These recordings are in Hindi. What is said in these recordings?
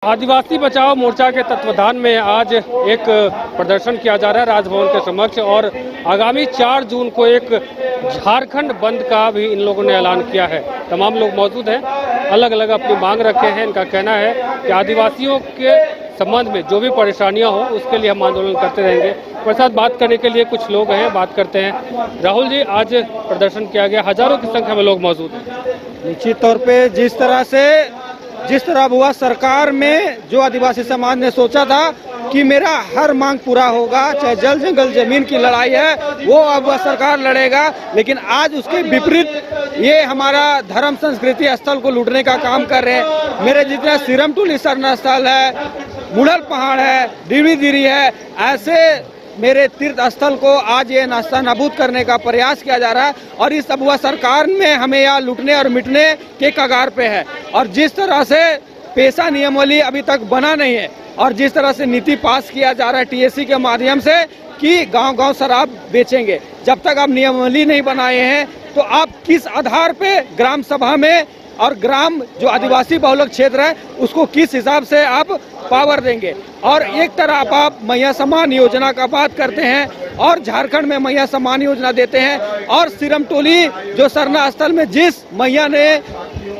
आदिवासी बचाओ मोर्चा के तत्वाधान में आज एक प्रदर्शन किया जा रहा है राजभवन के समक्ष और आगामी 4 जून को एक झारखंड बंद का भी इन लोगों ने ऐलान किया है। तमाम लोग मौजूद हैं, अलग अलग अपनी मांग रखे हैं। इनका कहना है कि आदिवासियों के संबंध में जो भी परेशानियां हो उसके लिए हम आंदोलन करते रहेंगे। हमारे साथ बात करने के लिए कुछ लोग हैं, बात करते हैं। राहुल जी, आज प्रदर्शन किया गया, हजारों की संख्या में लोग मौजूद हैं। निश्चित तौर पे जिस तरह हुआ, सरकार में जो आदिवासी समाज ने सोचा था कि मेरा हर मांग पूरा होगा, चाहे जल जंगल जमीन की लड़ाई है वो अब वह सरकार लड़ेगा, लेकिन आज उसके विपरीत ये हमारा धर्म संस्कृति स्थल को लूटने का काम कर रहे हैं। मेरे जितने सिरमटुली सरना स्थल है, मुड़ल पहाड़ है, डिवीदिरी है, ऐसे मेरे तीर्थ स्थल को आज ये नास्ता नाबूद करने का प्रयास किया जा रहा है और इस अब वह सरकार में हमें यहाँ लूटने और मिटने के कगार पे है। और जिस तरह से पेशा नियमावली अभी तक बना नहीं है और जिस तरह से नीति पास किया जा रहा है टीएससी के माध्यम से कि गांव-गांव शराब बेचेंगे, जब तक आप नियमावली नहीं बनाए हैं तो आप किस आधार पे ग्राम सभा में और ग्राम जो आदिवासी बहुलक क्षेत्र है उसको किस हिसाब से आप पावर देंगे। और एक तरफ आप मैया सम्मान योजना का बात करते हैं और झारखंड में मैया सम्मान योजना देते हैं और सिरमटोली जो सरना स्थल में जिस मैया ने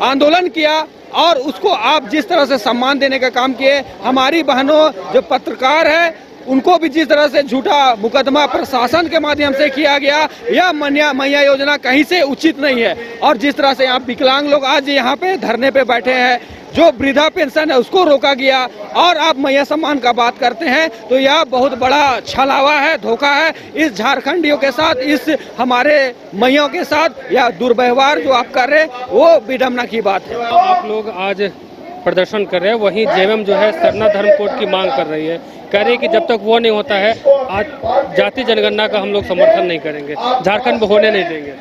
आंदोलन किया और उसको आप जिस तरह से सम्मान देने का काम किए, हमारी बहनों जो पत्रकार है उनको भी जिस तरह से झूठा मुकदमा प्रशासन के माध्यम से किया गया, यह मैया योजना कहीं से उचित नहीं है। और जिस तरह से यहाँ विकलांग लोग आज यहाँ पे धरने पे बैठे हैं, जो वृद्धा पेंशन है उसको रोका गया और आप मैया सम्मान का बात करते हैं, तो यह बहुत बड़ा छलावा है, धोखा है इस झारखंडियों के साथ, इस हमारे मैयों के साथ। यह दुर्व्यवहार जो आप कर रहे हैं वो विडम्बना की बात है। आप लोग आज प्रदर्शन कर रहे हैं, वहीं जेएमएम जो है सरना धर्म कोड की मांग कर रही है, कह रही है कि जब तक वो नहीं होता है आज जाति जनगणना का हम लोग समर्थन नहीं करेंगे, झारखंड में होने नहीं देंगे।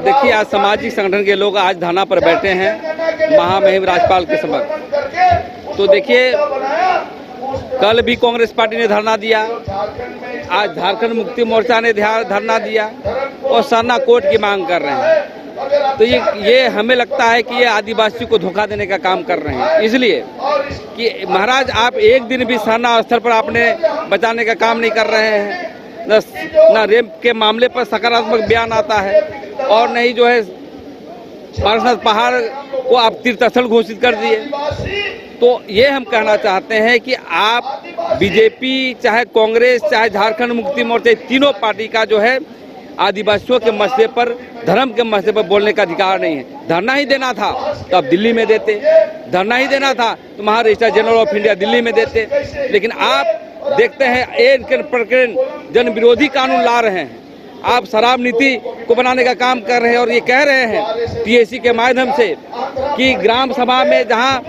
देखिए, आज सामाजिक संगठन के लोग आज धरना पर बैठे हैं महामहिम राज्यपाल के समक्ष। तो देखिए, कल भी कांग्रेस पार्टी ने धरना दिया, आज झारखंड मुक्ति मोर्चा ने धरना दिया और सरना कोड की मांग कर रहे हैं। तो ये हमें लगता है कि ये आदिवासी को धोखा देने का काम कर रहे हैं, इसलिए कि महाराज आप एक दिन भी सरना स्थल पर आपने बचाने का काम नहीं कर रहे हैं। न रेप के मामले पर सकारात्मक बयान आता है और नहीं जो है पारसनाथ पहाड़ को आप तीर्थ स्थल घोषित कर दिए। तो ये हम कहना चाहते हैं कि आप बीजेपी, चाहे कांग्रेस, चाहे झारखंड मुक्ति मोर्चा, तीनों पार्टी का जो है आदिवासियों के मसले पर, धर्म के मसले पर बोलने का अधिकार नहीं है। धरना ही देना था तो आप दिल्ली में देते, धरना ही देना था तो महारजिस्ट्रार जनरल ऑफ इंडिया दिल्ली में देते। लेकिन आप देखते हैं एक प्रकरण जन विरोधी कानून ला रहे हैं, आप शराब नीति को बनाने का काम कर रहे हैं और ये कह रहे हैं टीएससी के माध्यम से कि ग्राम सभा में जहां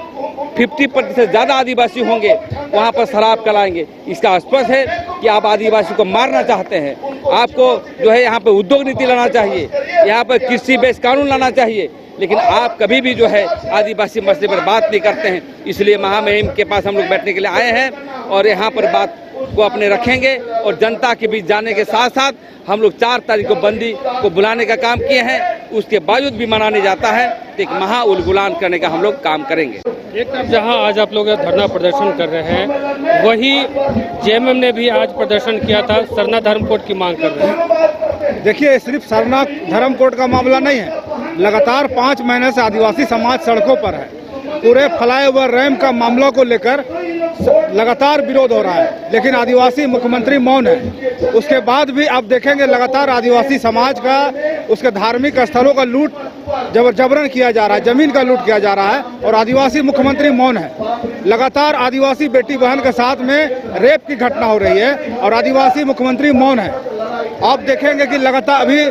50% ज़्यादा आदिवासी होंगे वहां पर शराब चलाएंगे। इसका स्पष्ट है कि आप आदिवासी को मारना चाहते हैं। आपको जो है यहाँ पे उद्योग नीति लाना चाहिए, यहाँ पर कृषि बेस कानून लाना चाहिए, लेकिन आप कभी भी जो है आदिवासी मसले पर बात नहीं करते हैं। इसलिए महामहिम के पास हम लोग बैठने के लिए आए हैं और यहाँ पर बात को अपने रखेंगे और जनता के बीच जाने के साथ साथ हम लोग 4 तारीख को बंदी को बुलाने का काम किए हैं। उसके बावजूद भी मना नहीं जाता है तो एक महा उलगुलान करने का हम लोग काम करेंगे। एक तरफ जहां आज आप लोग धरना प्रदर्शन कर रहे हैं, वही जेएमएम ने भी आज प्रदर्शन किया था, सरना धर्म कोड की मांग कर रहे हैं। देखिए, सिर्फ सरना धर्म कोड का मामला नहीं है, लगातार 5 महीने से आदिवासी समाज सड़कों पर है। पूरे फ्लाईओवर रैम का मामलों को लेकर लगातार विरोध हो रहा है, लेकिन आदिवासी मुख्यमंत्री मौन है। उसके बाद भी आप देखेंगे लगातार आदिवासी समाज का, उसके धार्मिक स्थलों का लूट जबरन किया जा रहा है, जमीन का लूट किया जा रहा है और आदिवासी मुख्यमंत्री मौन है। लगातार आदिवासी बेटी बहन के साथ में रेप की घटना हो रही है और आदिवासी मुख्यमंत्री मौन है। आप देखेंगे कि लगातार अभी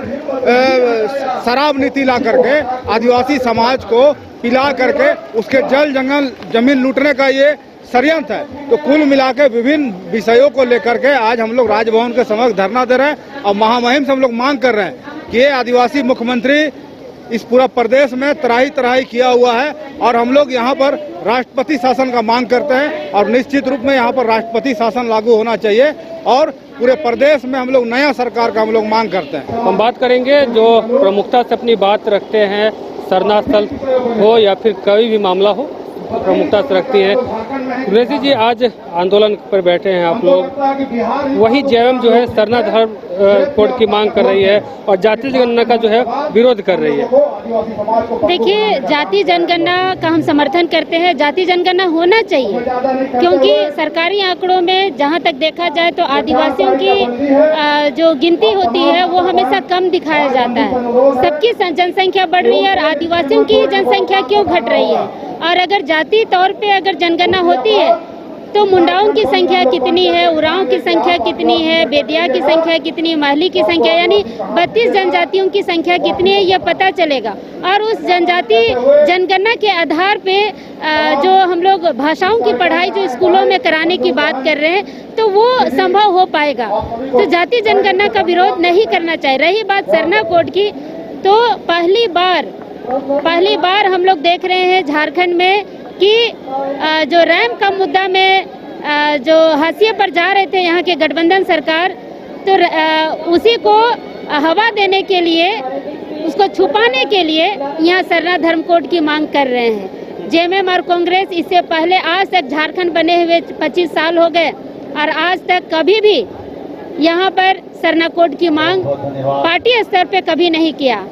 शराब नीति ला करके आदिवासी समाज को पिला करके उसके जल जंगल जमीन लूटने का ये षड्यंत्र है। तो कुल मिलाकर विभिन्न विषयों को लेकर के आज हम लोग राजभवन के समक्ष धरना दे रहे हैं और महामहिम से हम लोग मांग कर रहे हैं कि ये आदिवासी मुख्यमंत्री इस पूरा प्रदेश में तराई किया हुआ है और हम लोग यहाँ पर राष्ट्रपति शासन का मांग करते हैं और निश्चित रूप में यहाँ पर राष्ट्रपति शासन लागू होना चाहिए और पूरे प्रदेश में हम लोग नया सरकार का हम लोग मांग करते हैं। हम बात करेंगे जो प्रमुखता से अपनी बात रखते हैं, सरना स्थल हो या फिर कोई भी मामला हो, प्रमुखता से रखती है। कुरैशी जी, आज आंदोलन पर बैठे हैं आप लोग, वही जेएमएम जो है सरना धर्म कोड की मांग कर रही है और जाति जनगणना का जो है विरोध कर रही है। देखिए, जाति जनगणना का हम समर्थन करते हैं। जाति जनगणना होना चाहिए क्योंकि सरकारी आंकड़ों में जहां तक देखा जाए तो आदिवासियों की जो गिनती होती है वो हमेशा कम दिखाया जाता है। सबकी जनसंख्या बढ़ रही है और आदिवासियों की जनसंख्या क्यों घट रही है? और अगर जाति तौर पे अगर जनगणना होती है तो मुंडाओं की संख्या कितनी है, उरांव की संख्या कितनी है, बेदिया की संख्या कितनी है, महली की संख्या, यानी 32 जनजातियों की संख्या कितनी है ये पता चलेगा। और उस जनजाति जनगणना के आधार पे जो हम लोग भाषाओं की पढ़ाई जो स्कूलों में कराने की बात कर रहे हैं तो वो संभव हो पाएगा। तो जाति जनगणना का विरोध नहीं करना चाहिए। रही बात सरना कोड की, तो पहली बार हम लोग देख रहे हैं झारखंड में कि जो रैम का मुद्दा में जो हाशिए पर जा रहे थे यहाँ के गठबंधन सरकार, तो उसी को हवा देने के लिए, उसको छुपाने के लिए यहाँ सरना धर्म कोड की मांग कर रहे हैं। जेएमएम और कांग्रेस इससे पहले आज तक झारखंड बने हुए 25 साल हो गए और आज तक कभी भी यहाँ पर सरना कोड की मांग पार्टी स्तर पे कभी नहीं किया।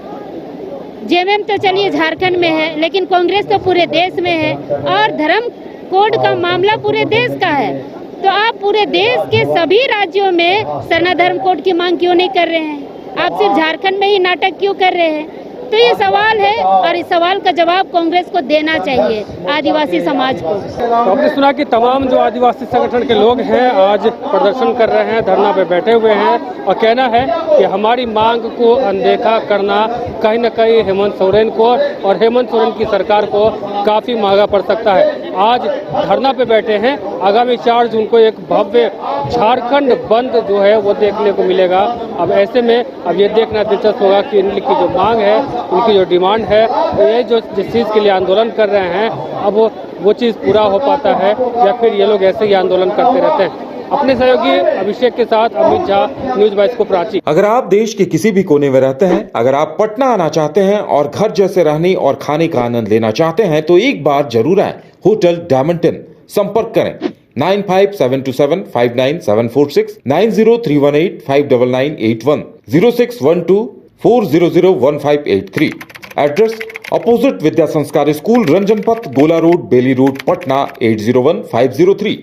जेएमएम तो चलिए झारखंड में है, लेकिन कांग्रेस तो पूरे देश में है और धर्म कोड का मामला पूरे देश का है। तो आप पूरे देश के सभी राज्यों में सरना धर्म कोड की मांग क्यों नहीं कर रहे हैं? आप सिर्फ झारखंड में ही नाटक क्यों कर रहे हैं? तो ये सवाल है और इस सवाल का जवाब कांग्रेस को देना चाहिए, आदिवासी समाज को। तो आपने सुना कि तमाम जो आदिवासी संगठन के लोग हैं आज प्रदर्शन कर रहे हैं, धरना पे बैठे हुए हैं और कहना है कि हमारी मांग को अनदेखा करना कहीं न कहीं हेमंत सोरेन को और हेमंत सोरेन की सरकार को काफ़ी महंगा पड़ सकता है। आज धरना पे बैठे हैं, आगामी 4 जून को एक भव्य झारखंड बंद जो है वो देखने को मिलेगा। अब ऐसे में अब ये देखना दिलचस्प होगा कि इनकी जो मांग है, उनकी जो डिमांड है, ये जो जिस चीज़ के लिए आंदोलन कर रहे हैं अब वो चीज़ पूरा हो पाता है या फिर ये लोग ऐसे ही आंदोलन करते रहते हैं। अपने सहयोगी अभिषेक के साथ अमित झा, न्यूज 22 को प्राची। अगर आप देश के किसी भी कोने में रहते हैं, अगर आप पटना आना चाहते हैं और घर जैसे रहने और खाने का आनंद लेना चाहते हैं तो एक बार जरूर आए होटल डायमंटन। संपर्क करें 9572759746, 9031859981, 0612400158 एड्रेस अपोजिट विद्या संस्कार स्कूल, रंजन पथ, गोला रोड, बेली रोड, पटना 801503।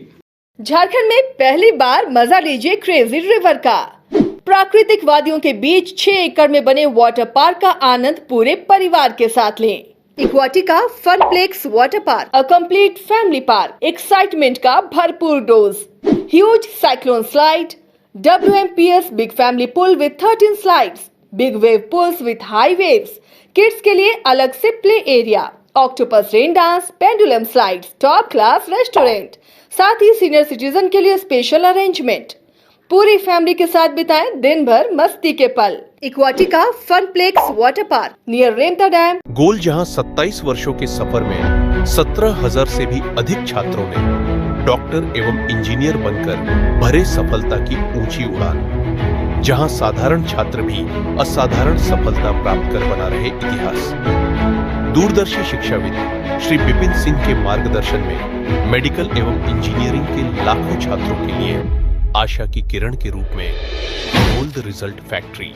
झारखंड में पहली बार मजा लीजिए क्रेजी रिवर का। प्राकृतिक वादियों के बीच 6 एकड़ में बने वाटर पार्क का आनंद पूरे परिवार के साथ लें। Aquatica Funplex water park, a complete family park, excitement का भरपूर dose, huge cyclone slide, WMPS big family pool with 13 slides, big wave pools with high waves, kids के लिए अलग से play area, octopus rain dance, pendulum slides, top class restaurant, साथ ही सीनियर सिटीजन के लिए स्पेशल अरेंजमेंट। पूरी फैमिली के साथ बिताएं दिन भर मस्ती के पल। इक्वाटिका Funplex water park near Remta dam. गोल जहां 27 वर्षों के सफर में 17,000 से भी अधिक छात्रों ने डॉक्टर एवं इंजीनियर बनकर भरे सफलता की ऊंची उड़ान, जहां साधारण छात्र भी असाधारण सफलता प्राप्त कर बना रहे इतिहास। दूरदर्शी शिक्षाविद श्री विपिन सिंह के मार्गदर्शन में मेडिकल एवं इंजीनियरिंग के लाखों छात्रों के लिए आशा की किरण के रूप में गोल्ड रिजल्ट फैक्ट्री